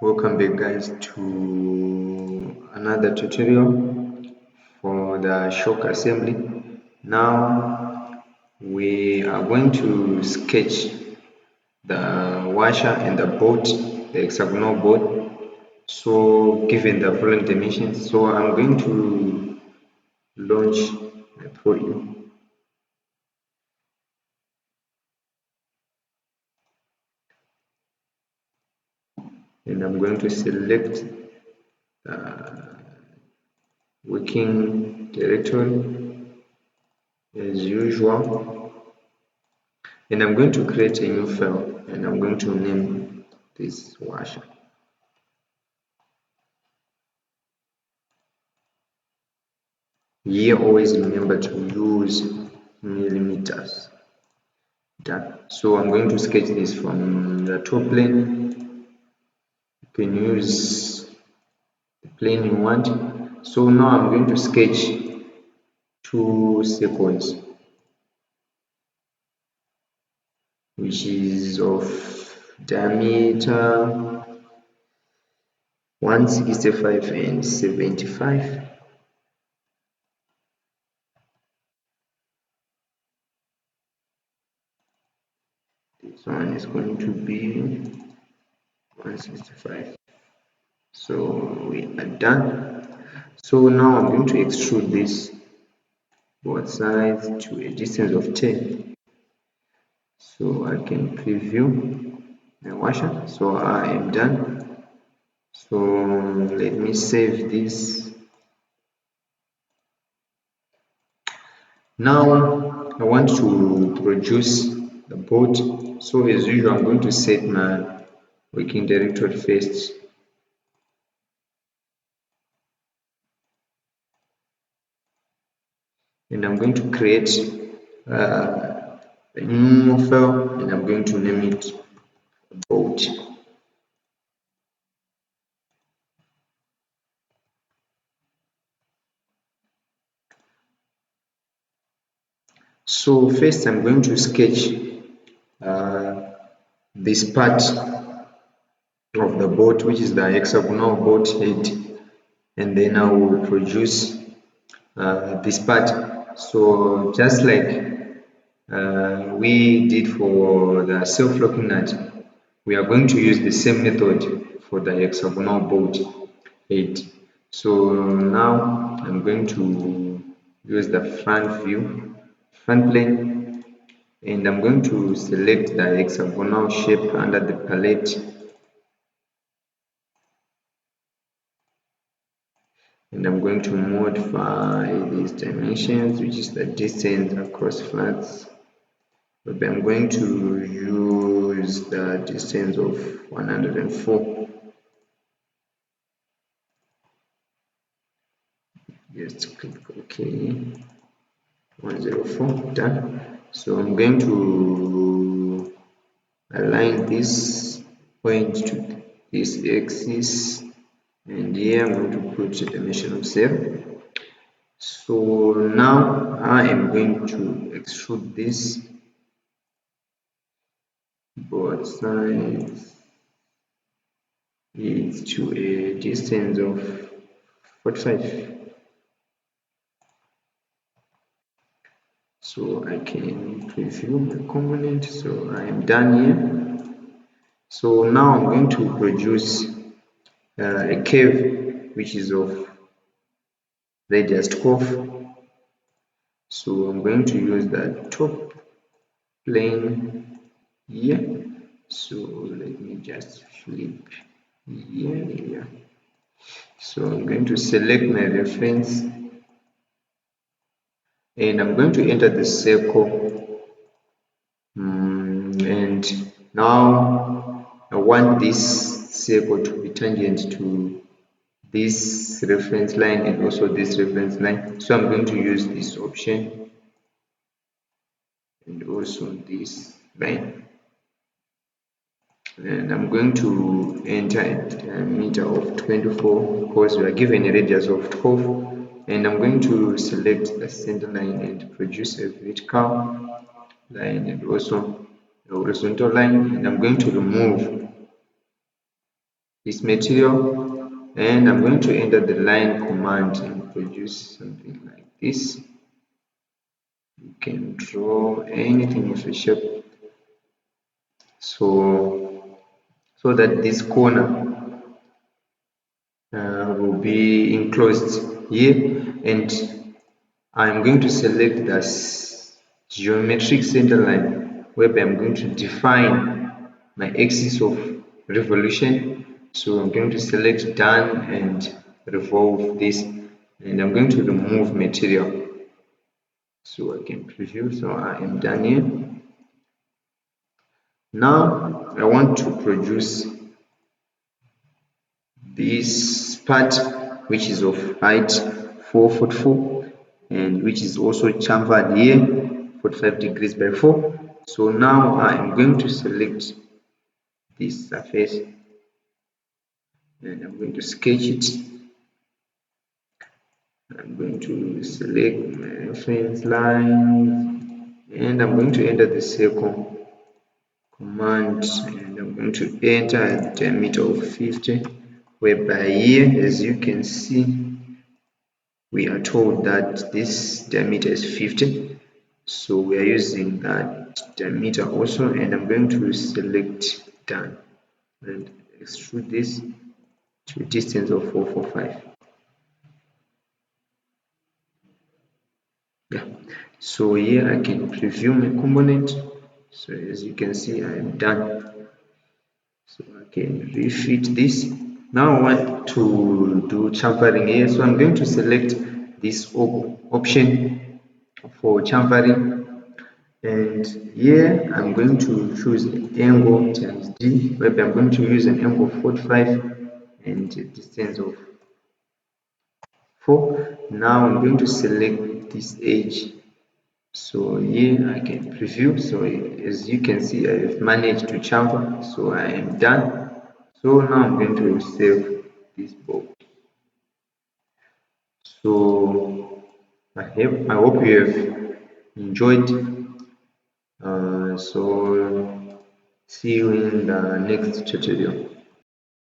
Welcome back guys to another tutorial for the shock assembly. Now we are going to sketch the washer and the bolt, the hexagonal bolt, so given the following dimensions. So I'm going to launch my ProE. And I'm going to select the working directory as usual, and I'm going to create a new file and I'm going to name this washer. Here always remember to use millimeters. Done. So I'm going to sketch this from the top plane. You can use the plane you want. So now I'm going to sketch two circles, which is of diameter 165 and 75. This one is going to be 165. So we are done. So now I'm going to extrude this both sides to a distance of 10. So I can preview my washer. So I am done. So let me save this. Now I want to produce the bolt. So as usual, I'm going to set my working directory first. And I'm going to create a new file and I'm going to name it bolt. So first I'm going to sketch this part of the bolt, which is the hexagonal bolt head, and then I will produce this part. So just like we did for the self-locking nut, we are going to use the same method for the hexagonal bolt head. So now I'm going to use the front plane, and I'm going to select the hexagonal shape under the palette, and I'm going to modify these dimensions, which is the distance across flats. But I'm going to use the distance of 104. Just click OK. 104, done. So I'm going to align this point to this axis, and here I'm going to put a dimension of 0. So now I am going to extrude this both sides to a distance of 45. So I can preview my component. So I am done here. So now I'm going to produce a curve which is of radius 12. So I'm going to use the top plane here. So let me just flip here. So I'm going to select my reference, and I'm going to enter the circle, and now I want this circle to be tangent to this reference line and also this reference line. So I'm going to use this option and also this line, and I'm going to enter a diameter of 24 because we are given a radius of 12. And I'm going to select the center line and produce a vertical line and also a horizontal line, and I'm going to remove this material, and I'm going to enter the line command and produce something like this. You can draw anything of a shape, so that this corner will be enclosed here, and I'm going to select this geometric center line, whereby I'm going to define my axis of revolution. So I'm going to select done and revolve this, and I'm going to remove material so I can preview. So I am done here. Now I want to produce this part, which is of height 444 and which is also chamfered here 45 degrees by 4. So now I am going to select this surface and I'm going to sketch it. I'm going to select my reference line and I'm going to enter the circle command, and I'm going to enter a diameter of 50, whereby here, as you can see, we are told that this diameter is 50, so we are using that diameter also, and I'm going to select done and extrude this to a distance of 445. Yeah, so here I can preview my component. So as you can see, I am done. So I can refit this. Now I want to do chamfering here, so I'm going to select this option for chamfering, and here I'm going to choose angle times d, where I'm going to use an angle of 45 and a distance of 4. Now I'm going to select this edge. So here I can preview. So as you can see, I have managed to chamfer, so I am done. So now I'm going to save this board. So I hope you have enjoyed. So see you in the next tutorial.